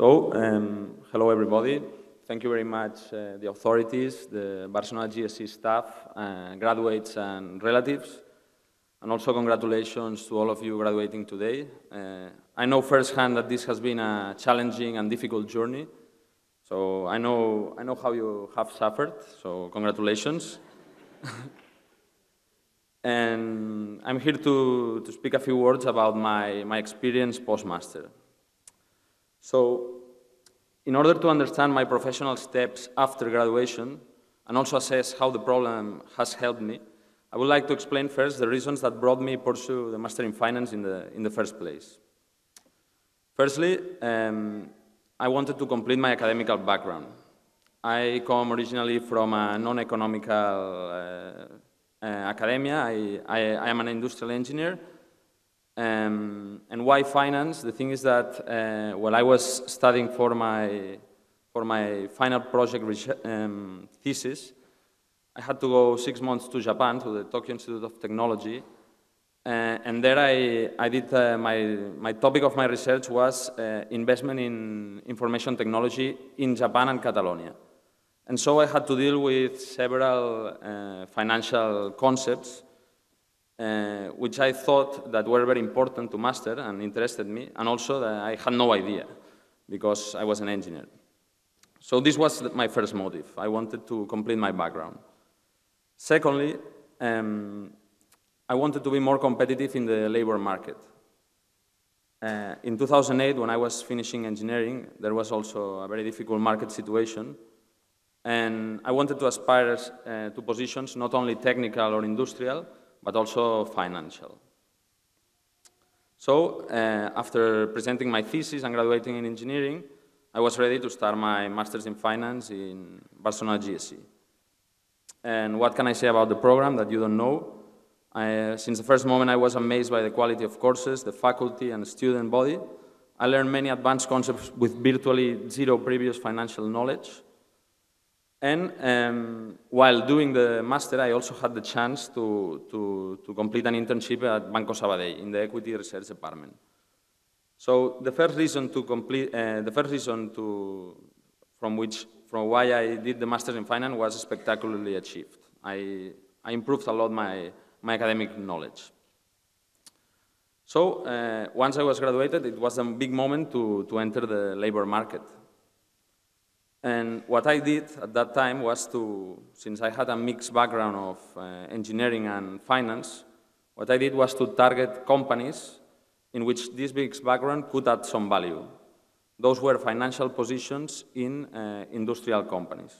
Hello everybody. Thank you very much, the authorities, the Barcelona GSE staff, graduates and relatives, and also congratulations to all of you graduating today. I know firsthand that this has been a challenging and difficult journey, so I know how you have suffered, so congratulations. And I'm here to speak a few words about my experience post-master. So, in order to understand my professional steps after graduation and also assess how the problem has helped me, I would like to explain first the reasons that brought me to pursue the Master in Finance in the first place. Firstly, I wanted to complete my academical background. I come originally from a non-economical academia. I am an industrial engineer. And why finance? The thing is that while I was studying for my final project thesis, I had to go 6 months to Japan, to the Tokyo Institute of Technology, and there I did my topic of my research was investment in information technology in Japan and Catalonia. And so I had to deal with several financial concepts which I thought that were very important to master and interested me, and also that I had no idea because I was an engineer. So this was my first motive. I wanted to complete my background. Secondly, I wanted to be more competitive in the labor market. In 2008, when I was finishing engineering, there was also a very difficult market situation, and I wanted to aspire to positions not only technical or industrial, but also financial. So, after presenting my thesis and graduating in engineering, I was ready to start my Master's in Finance in Barcelona GSE. And what can I say about the program that you don't know? Since the first moment, I was amazed by the quality of courses, the faculty and student body. I learned many advanced concepts with virtually zero previous financial knowledge. And while doing the master, I also had the chance to complete an internship at Banco Sabadell in the Equity Research Department. So the first reason from why I did the Masters in Finance was spectacularly achieved. I improved a lot my academic knowledge. So once I was graduated, it was a big moment to enter the labor market. And what I did at that time was since I had a mixed background of engineering and finance, what I did was to target companies in which this mixed background could add some value. Those were financial positions in industrial companies.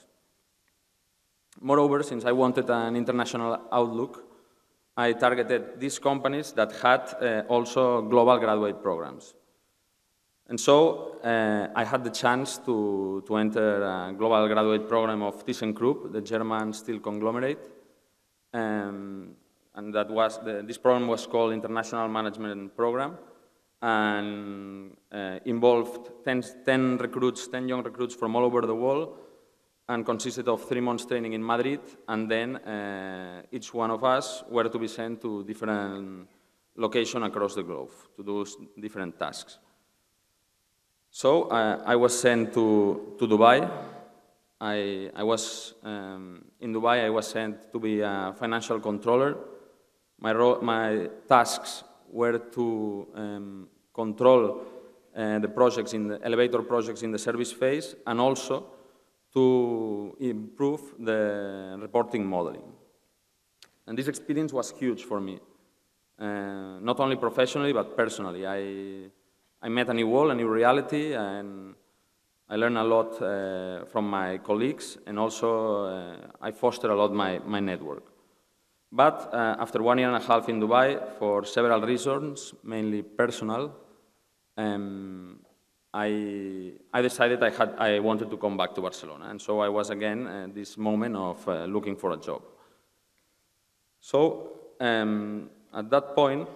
Moreover, since I wanted an international outlook, I targeted these companies that had also global graduate programs. And so I had the chance to enter a global graduate program of ThyssenKrupp, the German steel conglomerate. And this program was called International Management Program, and involved 10 young recruits from all over the world, and consisted of 3 months training in Madrid, and then each one of us were to be sent to different locations across the globe to do different tasks. So I was sent to Dubai. I was in Dubai. I was sent to be a financial controller. My tasks were to control the projects in the elevator projects in the service phase, and also to improve the reporting modeling. And this experience was huge for me, not only professionally but personally. I met a new world, a new reality, and I learned a lot from my colleagues, and also I fostered a lot my network. But after 1 year and a half in Dubai, for several reasons, mainly personal, I decided I wanted to come back to Barcelona, and so I was again at this moment of looking for a job. So at that point,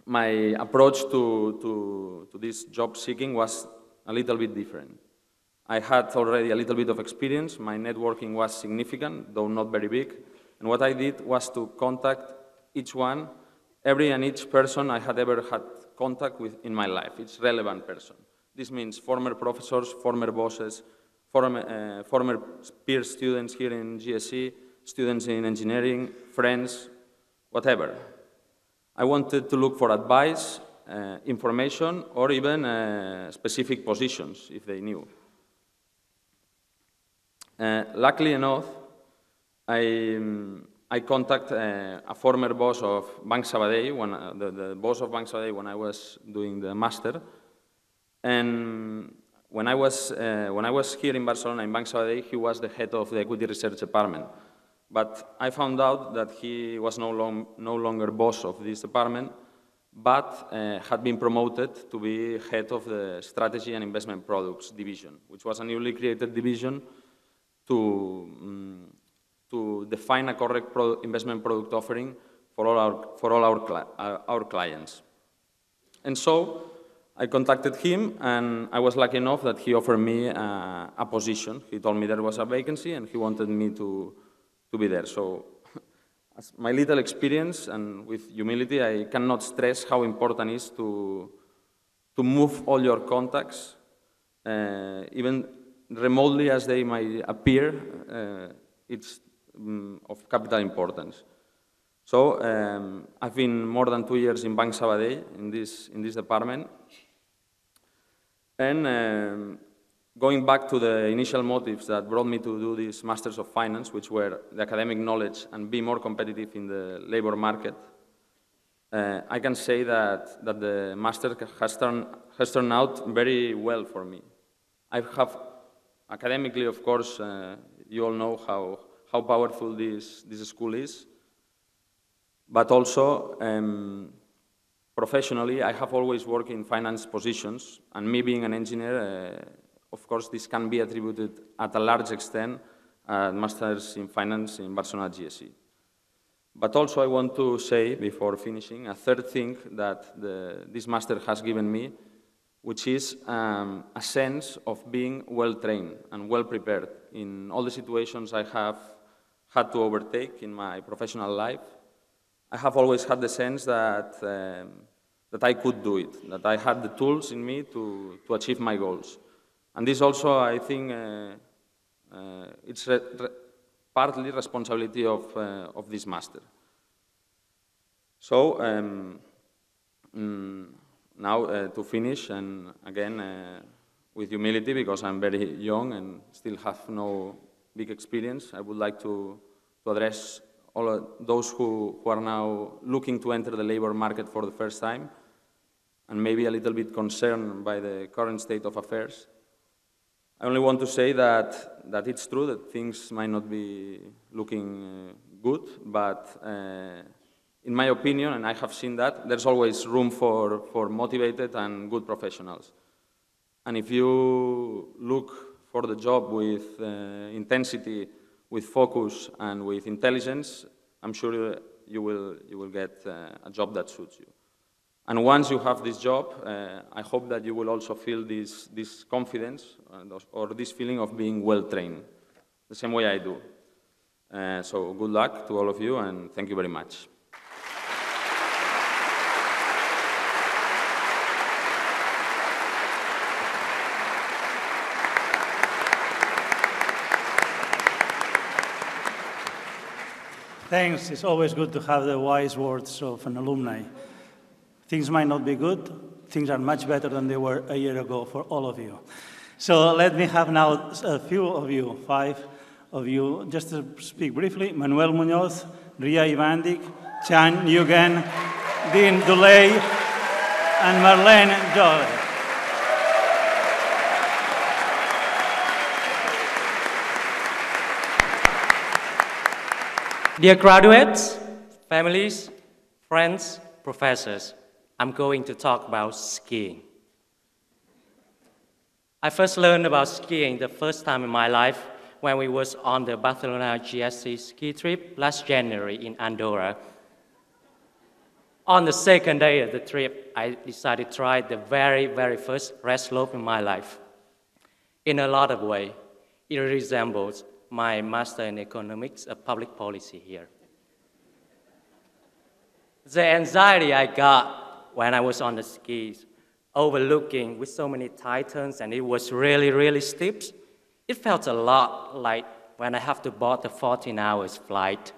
my approach to this job seeking was a little bit different. I had already a little bit of experience. My networking was significant, though not very big. And what I did was to contact every and each person I had ever had contact with in my life, each relevant person. This means former professors, former bosses, former peer students here in GSE, students in engineering, friends, whatever. I wanted to look for advice, information, or even specific positions, if they knew. Luckily enough, I contacted a former boss of Banc Sabadell, the boss of Banc Sabadell when I was doing the master. And when I was here in Barcelona in Banc Sabadell, he was the head of the equity research department. But I found out that he was no longer boss of this department, but had been promoted to be head of the strategy and investment products division, which was a newly created division to define a correct investment product offering for all our clients. And so I contacted him, and I was lucky enough that he offered me a position. He told me there was a vacancy, and he wanted me to be there. So as my little experience, and with humility, I cannot stress how important it is to move all your contacts, even remotely as they might appear, it's of capital importance. So I've been more than 2 years in Banc Sabadell in this department. And going back to the initial motives that brought me to do this Masters of Finance, which were the academic knowledge and be more competitive in the labor market, I can say that the Master has turned out very well for me. I have, academically, of course, you all know how powerful this school is, but also professionally, I have always worked in finance positions, and me being an engineer, of course, this can be attributed at a large extent at Masters in Finance in Barcelona GSE. But also I want to say, before finishing, a third thing that this Master has given me, which is a sense of being well-trained and well-prepared in all the situations I have had to overtake in my professional life. I have always had the sense that I could do it, that I had the tools in me to achieve my goals. And this also, I think, it's partly responsibility of this Master. So now to finish, and again with humility, because I'm very young and still have no big experience, I would like to address all those who are now looking to enter the labor market for the first time, and maybe a little bit concerned by the current state of affairs. I only want to say that it's true that things might not be looking good, but in my opinion, and I have seen that, there's always room for motivated and good professionals. And if you look for the job with intensity, with focus, and with intelligence, I'm sure you will get a job that suits you. And once you have this job, I hope that you will also feel this confidence or this feeling of being well-trained, the same way I do. So good luck to all of you, and thank you very much. Thanks. It's always good to have the wise words of an alumni. Things might not be good. Things are much better than they were a year ago for all of you. So let me have now a few of you, 5 of you, just to speak briefly. Manuel Muñoz, Ria Ivandik, Chan Yugen, Dean Duley, and Marlene Jolie. Dear graduates, families, friends, professors, I'm going to talk about skiing. I first learned about skiing the first time in my life when we was on the Barcelona GSE ski trip last January in Andorra. On the second day of the trip, I decided to try the very, very first red slope in my life. In a lot of ways, it resembles my master in economics of public policy here. The anxiety I got when I was on the skis overlooking with so many titans, and it was really, really steep. It felt a lot like when I have to board the 14 hours flight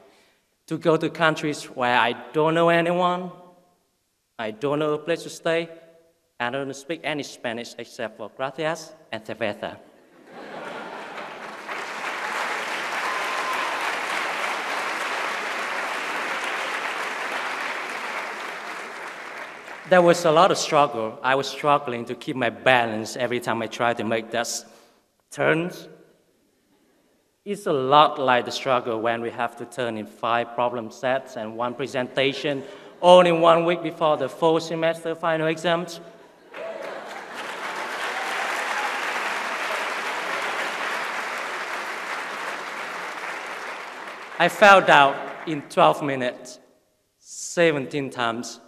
to go to countries where I don't know anyone, I don't know a place to stay, and I don't speak any Spanish except for gracias and cerveza. There was a lot of struggle. I was struggling to keep my balance every time I tried to make those turns. It's a lot like the struggle when we have to turn in 5 problem sets and 1 presentation all in 1 week before the fall semester final exams. I fell down in 12 minutes, 17 times.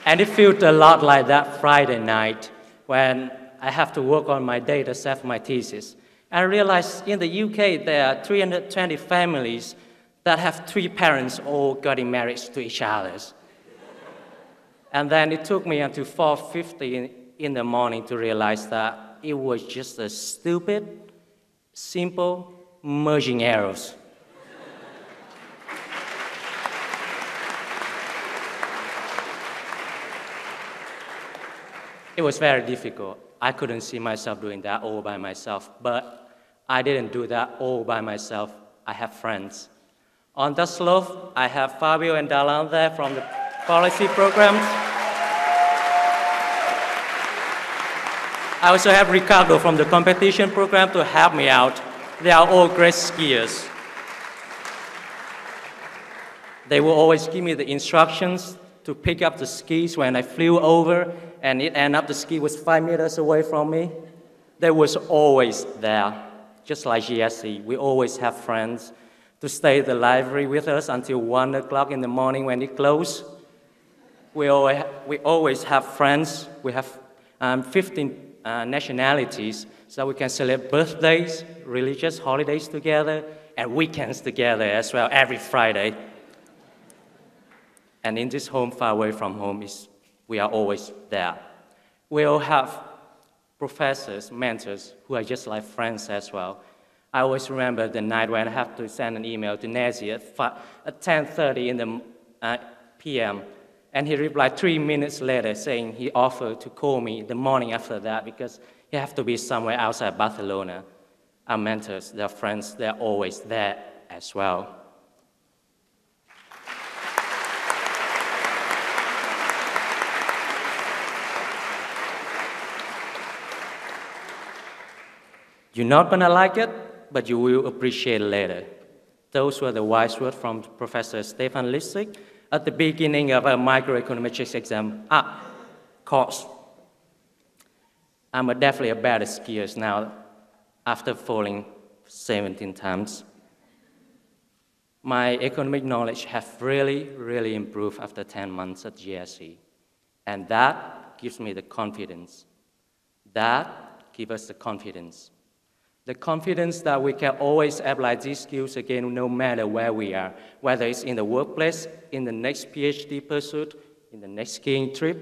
And it felt a lot like that Friday night when I have to work on my data set for my thesis. I realized in the UK there are 320 families that have 3 parents all getting married to each other. And then it took me until 4:50 in the morning to realize that it was just a stupid, simple merging errors. It was very difficult. I couldn't see myself doing that all by myself, but I didn't do that all by myself. I have friends. On the slope, I have Fabio and Dalan there from the policy programs. I also have Ricardo from the competition program to help me out. They are all great skiers. They will always give me the instructions to pick up the skis when I flew over, and it ended up the ski was 5 meters away from me. They was always there, just like GSE. We always have friends to stay at the library with us until 1 o'clock in the morning when it closed. We always have friends. We have 15 nationalities, so we can celebrate birthdays, religious holidays together, and weekends together as well every Friday. And in this home far away from home, we are always there. We all have professors, mentors, who are just like friends as well. I always remember the night when I had to send an email to Nazi at 10:30 in the p.m., and he replied 3 minutes later saying he offered to call me the morning after that because he had to be somewhere outside Barcelona. Our mentors, their friends, they're always there as well. You're not going to like it, but you will appreciate it later. Those were the wise words from Professor Stefan Lissig at the beginning of a microeconometrics exam course. I'm definitely a better skier now after falling 17 times. My economic knowledge has really, really improved after 10 months at GSE. And that gives me the confidence. That gives us the confidence. The confidence that we can always apply these skills again no matter where we are, whether it's in the workplace, in the next PhD pursuit, in the next skiing trip.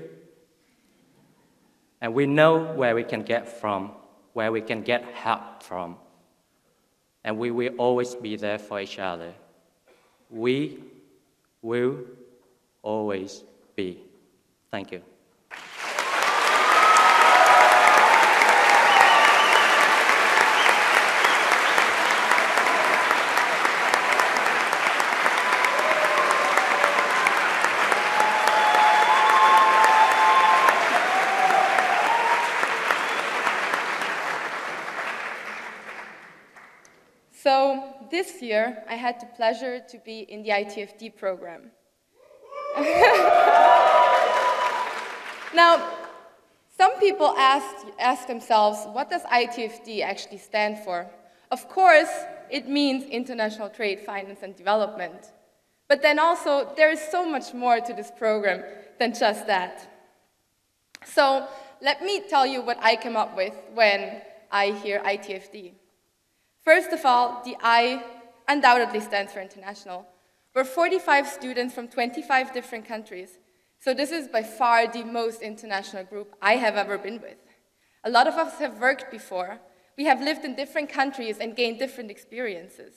And we know where we can get from, where we can get help from. And we will always be there for each other. We will always be. Thank you. So this year, I had the pleasure to be in the ITFD program. Now, some people ask themselves, what does ITFD actually stand for? Of course, it means International Trade, Finance and Development. But then also, there is so much more to this program than just that. So let me tell you what I came up with when I hear ITFD. First of all, the I undoubtedly stands for international. We're 45 students from 25 different countries. So this is by far the most international group I have ever been with. A lot of us have worked before. We have lived in different countries and gained different experiences.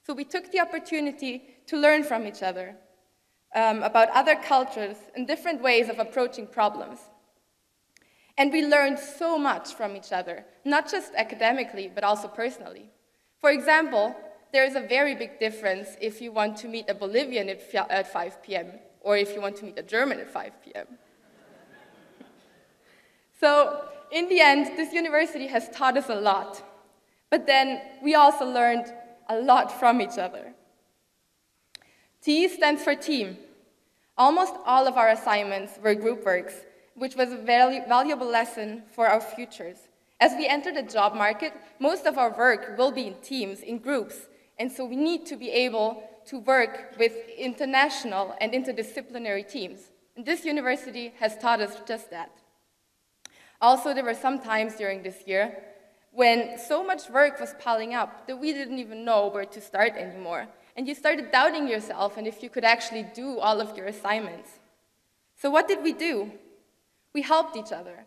So we took the opportunity to learn from each other about other cultures and different ways of approaching problems. And we learned so much from each other, not just academically, but also personally. For example, there is a very big difference if you want to meet a Bolivian at 5 p.m. or if you want to meet a German at 5 p.m. So, in the end, this university has taught us a lot. But then, we also learned a lot from each other. T stands for team. Almost all of our assignments were group works, which was a very valuable lesson for our futures. As we enter the job market, most of our work will be in teams, in groups, and so we need to be able to work with international and interdisciplinary teams. And this university has taught us just that. Also, there were some times during this year when so much work was piling up that we didn't even know where to start anymore. And you started doubting yourself and if you could actually do all of your assignments. So what did we do? We helped each other.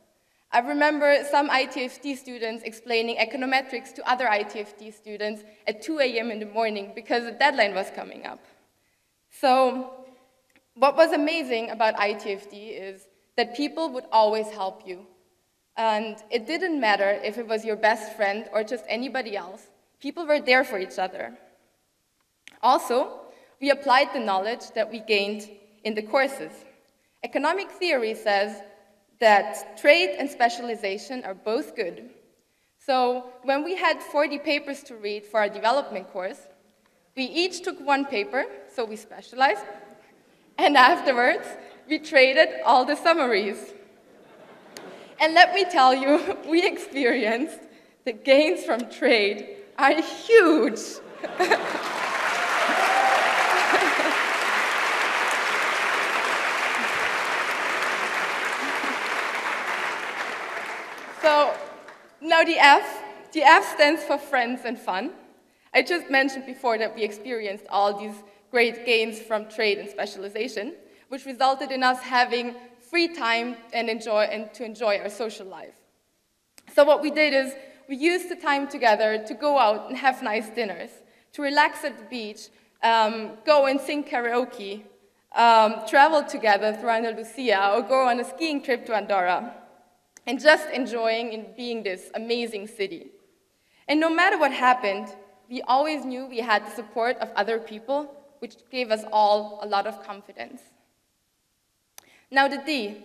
I remember some ITFT students explaining econometrics to other ITFT students at 2 a.m. in the morning because the deadline was coming up. So what was amazing about ITFT is that people would always help you. And it didn't matter if it was your best friend or just anybody else. People were there for each other. Also, we applied the knowledge that we gained in the courses. Economic theory says that trade and specialization are both good. So when we had 40 papers to read for our development course, we each took one paper, so we specialized, and afterwards, we traded all the summaries. And let me tell you, we experienced the gains from trade are huge. So now the F stands for friends and fun. I just mentioned before that we experienced all these great gains from trade and specialization, which resulted in us having free time and to enjoy our social life. So what we did is we used the time together to go out and have nice dinners, to relax at the beach, go and sing karaoke, travel together through Andalusia, or go on a skiing trip to Andorra, and just enjoying and being this amazing city. And no matter what happened, we always knew we had the support of other people, which gave us all a lot of confidence. Now the D.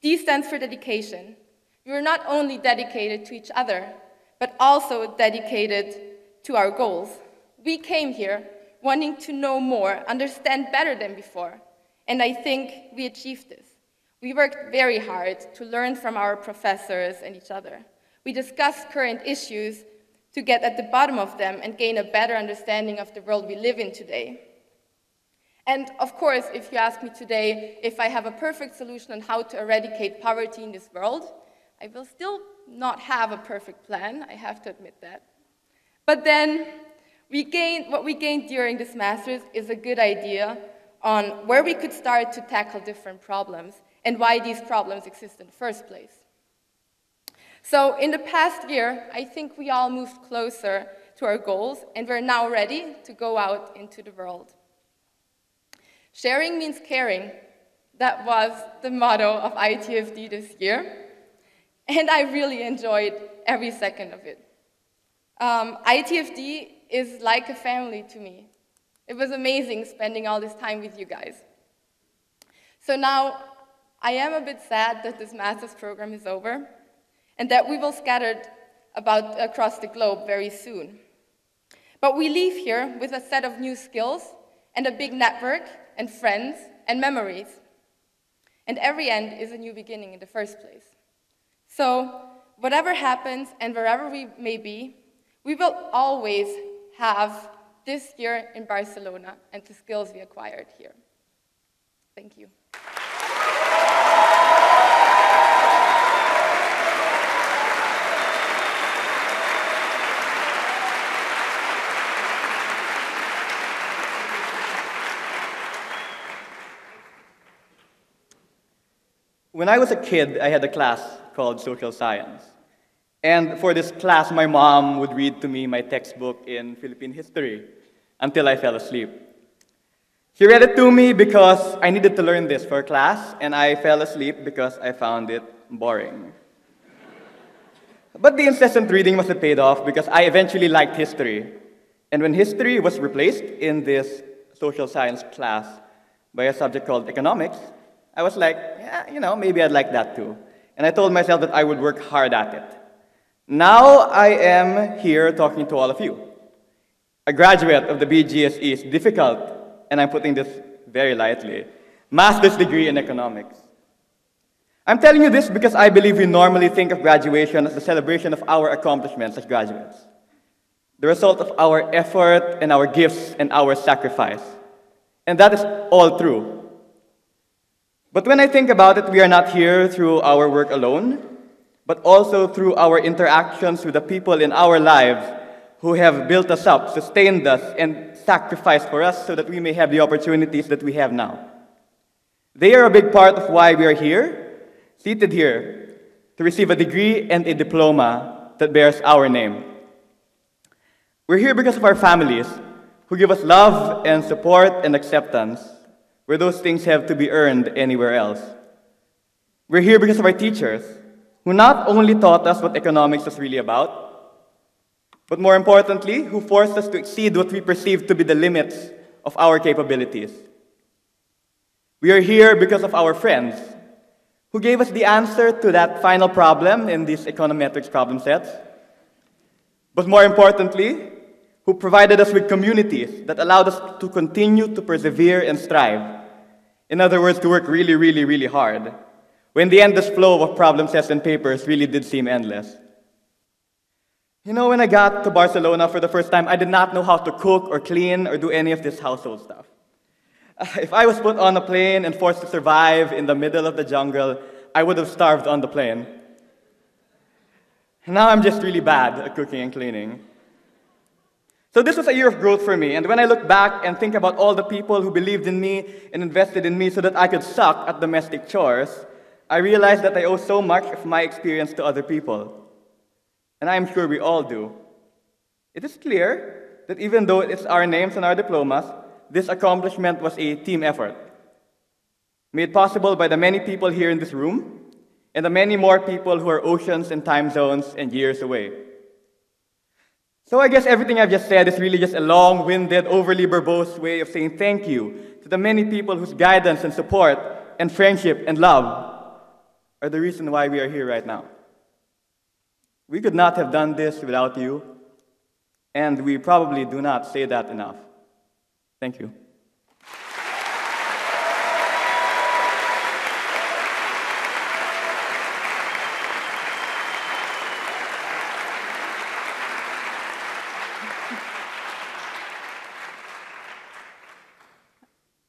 D stands for dedication. We were not only dedicated to each other, but also dedicated to our goals. We came here wanting to know more, understand better than before, and I think we achieved this. We worked very hard to learn from our professors and each other. We discussed current issues to get at the bottom of them and gain a better understanding of the world we live in today. And of course, if you ask me today if I have a perfect solution on how to eradicate poverty in this world, I will still not have a perfect plan, I have to admit that. But then, what we gained during this master's is a good idea on where we could start to tackle different problems and why these problems exist in the first place. So in the past year, I think we all moved closer to our goals and we're now ready to go out into the world. Sharing means caring. That was the motto of ITFD this year, and I really enjoyed every second of it. ITFD is like a family to me. It was amazing spending all this time with you guys. So now, I am a bit sad that this master's program is over, and that we will scatter across the globe very soon. But we leave here with a set of new skills and a big network and friends and memories. And every end is a new beginning in the first place. So whatever happens and wherever we may be, we will always have this year in Barcelona and the skills we acquired here. Thank you. When I was a kid, I had a class called social science. And for this class, my mom would read to me my textbook in Philippine history until I fell asleep. She read it to me because I needed to learn this for class, and I fell asleep because I found it boring. But the incessant reading must have paid off because I eventually liked history. And when history was replaced in this social science class by a subject called economics, I was like, yeah, maybe I'd like that too. And I told myself that I would work hard at it. Now I am here talking to all of you. A graduate of the BGSE is difficult, and I'm putting this very lightly, master's degree in economics. I'm telling you this because I believe we normally think of graduation as the celebration of our accomplishments as graduates, the result of our effort and our gifts and our sacrifice. And that is all true. But when I think about it, we are not here through our work alone, but also through our interactions with the people in our lives who have built us up, sustained us, and sacrificed for us so that we may have the opportunities that we have now. They are a big part of why we are here, seated here, to receive a degree and a diploma that bears our name. We're here because of our families, who give us love and support and acceptance, where those things have to be earned anywhere else. We're here because of our teachers, who not only taught us what economics was really about, but more importantly, who forced us to exceed what we perceive to be the limits of our capabilities. We are here because of our friends, who gave us the answer to that final problem in these econometrics problem sets, but more importantly, who provided us with communities that allowed us to continue to persevere and strive. In other words, to work really, really, really hard, when the endless flow of problem sets and papers really did seem endless. When I got to Barcelona for the first time, I did not know how to cook or clean or do any of this household stuff. If I was put on a plane and forced to survive in the middle of the jungle, I would have starved on the plane. Now I'm just really bad at cooking and cleaning. So this was a year of growth for me, and when I look back and think about all the people who believed in me and invested in me so that I could suck at domestic chores, I realized that I owe so much of my experience to other people. And I am sure we all do. It is clear that even though it's our names and our diplomas, this accomplishment was a team effort, made possible by the many people here in this room and the many more people who are oceans and time zones and years away. So I guess everything I've just said is really just a long-winded, overly verbose way of saying thank you to the many people whose guidance and support and friendship and love are the reason why we are here right now. We could not have done this without you, and we probably do not say that enough. Thank you.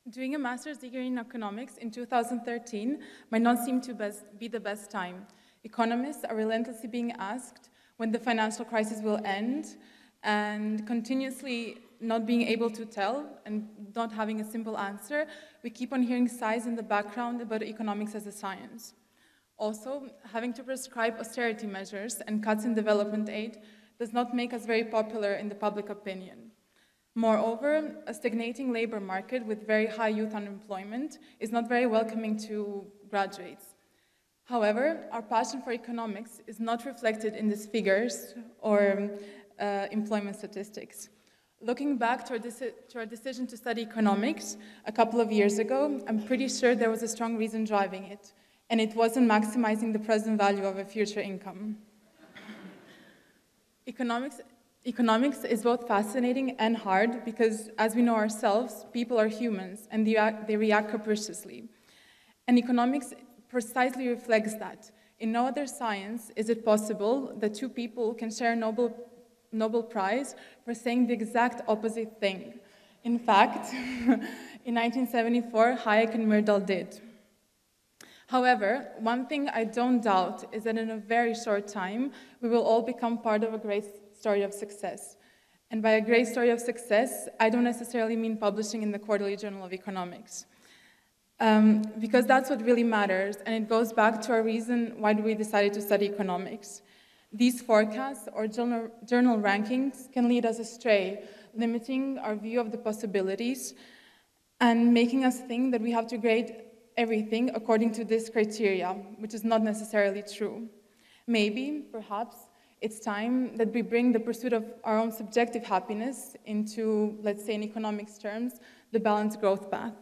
Doing a master's degree in economics in 2013 might not seem to be the best time. Economists are relentlessly being asked when the financial crisis will end, and continuously not being able to tell and not having a simple answer, we keep on hearing sighs in the background about economics as a science. Also, having to prescribe austerity measures and cuts in development aid does not make us very popular in the public opinion. Moreover, a stagnating labor market with very high youth unemployment is not very welcoming to graduates. However, our passion for economics is not reflected in these figures or employment statistics. Looking back to our decision to study economics a couple of years ago, I'm pretty sure there was a strong reason driving it, and it wasn't maximizing the present value of a future income. Economics is both fascinating and hard because, as we know ourselves, people are humans and they react capriciously. And economics precisely reflects that. In no other science is it possible that two people can share a Nobel Prize for saying the exact opposite thing. In fact, in 1974, Hayek and Myrdal did. However, one thing I don't doubt is that in a very short time, we will all become part of a great story of success. And by a great story of success, I don't necessarily mean publishing in the Quarterly Journal of Economics. because that's what really matters, and it goes back to our reason why we decided to study economics. These forecasts or journal rankings can lead us astray, limiting our view of the possibilities and making us think that we have to grade everything according to this criteria, which is not necessarily true. Maybe, perhaps, it's time that we bring the pursuit of our own subjective happiness into, let's say in economics terms, the balanced growth path.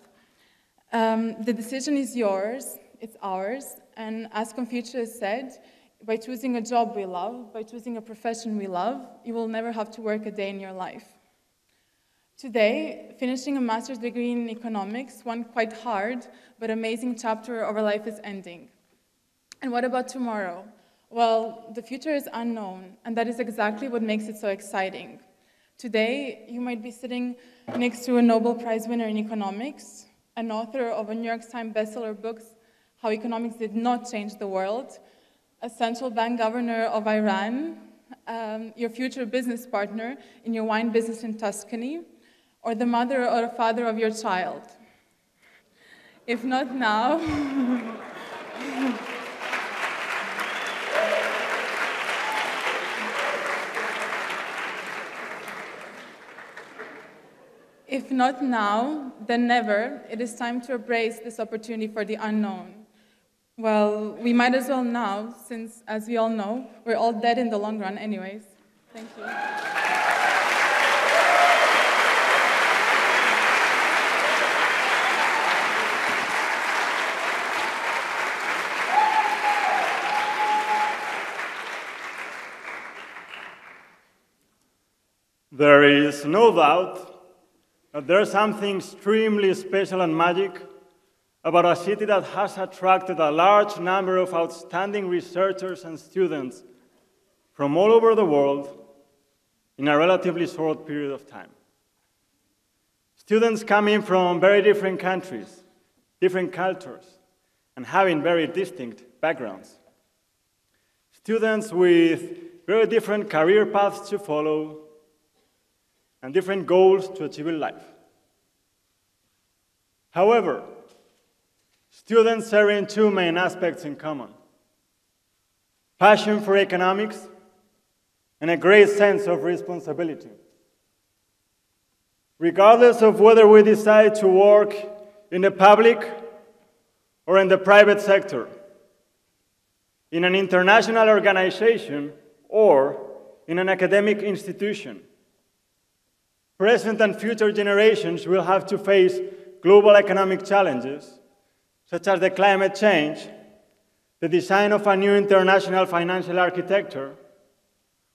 The decision is yours, it's ours, and as Confucius said, by choosing a job we love, by choosing a profession we love, you will never have to work a day in your life. Today, finishing a master's degree in economics, one quite hard but amazing chapter of our life is ending. And what about tomorrow? Well, the future is unknown, and that is exactly what makes it so exciting. Today, you might be sitting next to a Nobel Prize winner in economics, an author of a New York Times bestseller book, How Economics Did Not Change the World, a central bank governor of Iran, your future business partner in your wine business in Tuscany, or the mother or father of your child. If not now, if not now, then never, it is time to embrace this opportunity for the unknown. Well, we might as well now, since, as we all know, we're all dead in the long run anyways. Thank you. There is no doubt that there's something extremely special and magic about a city that has attracted a large number of outstanding researchers and students from all over the world in a relatively short period of time. Students coming from very different countries, different cultures, and having very distinct backgrounds. Students with very different career paths to follow and different goals to achieve in life. However, students sharing two main aspects in common: passion for economics and a great sense of responsibility. Regardless of whether we decide to work in the public or in the private sector, in an international organization or in an academic institution, present and future generations will have to face global economic challenges, such as the climate change, the design of a new international financial architecture,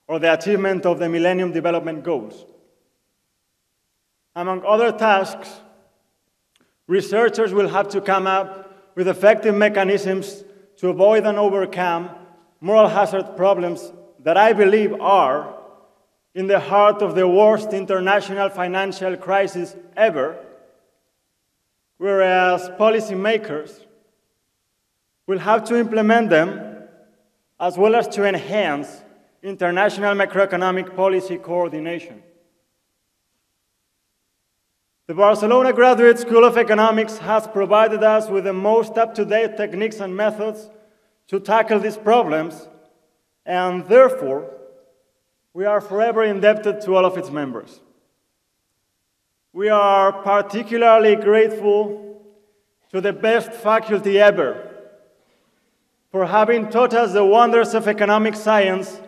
or the achievement of the Millennium Development Goals. Among other tasks, researchers will have to come up with effective mechanisms to avoid and overcome moral hazard problems that I believe are in the heart of the worst international financial crisis ever, whereas policymakers will have to implement them as well as to enhance international macroeconomic policy coordination. The Barcelona Graduate School of Economics has provided us with the most up-to-date techniques and methods to tackle these problems, and therefore, we are forever indebted to all of its members. We are particularly grateful to the best faculty ever for having taught us the wonders of economic science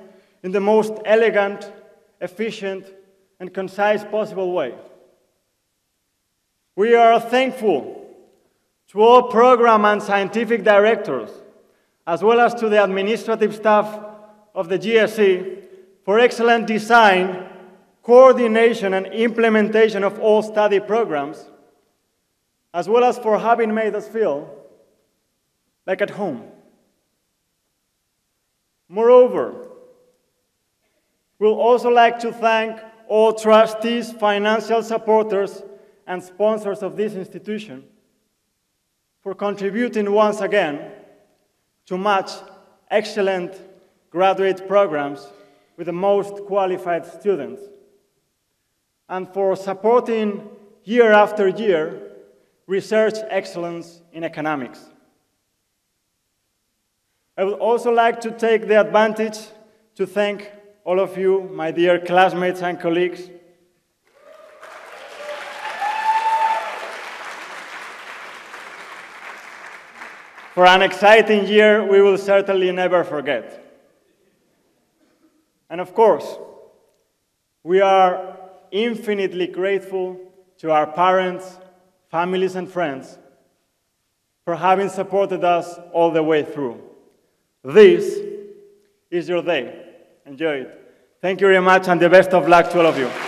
in the most elegant, efficient, and concise possible way. We are thankful to all program and scientific directors, as well as to the administrative staff of the GSE for excellent design, coordination, and implementation of all study programs, as well as for having made us feel like at home. Moreover, we'll also like to thank all trustees, financial supporters, and sponsors of this institution for contributing once again to match excellent graduate programs with the most qualified students, and for supporting year after year research excellence in economics. I would also like to take the advantage to thank all of you, my dear classmates and colleagues, for an exciting year we will certainly never forget. And of course, we are infinitely grateful to our parents, families, and friends for having supported us all the way through. This is your day. Enjoy it. Thank you very much, and the best of luck to all of you.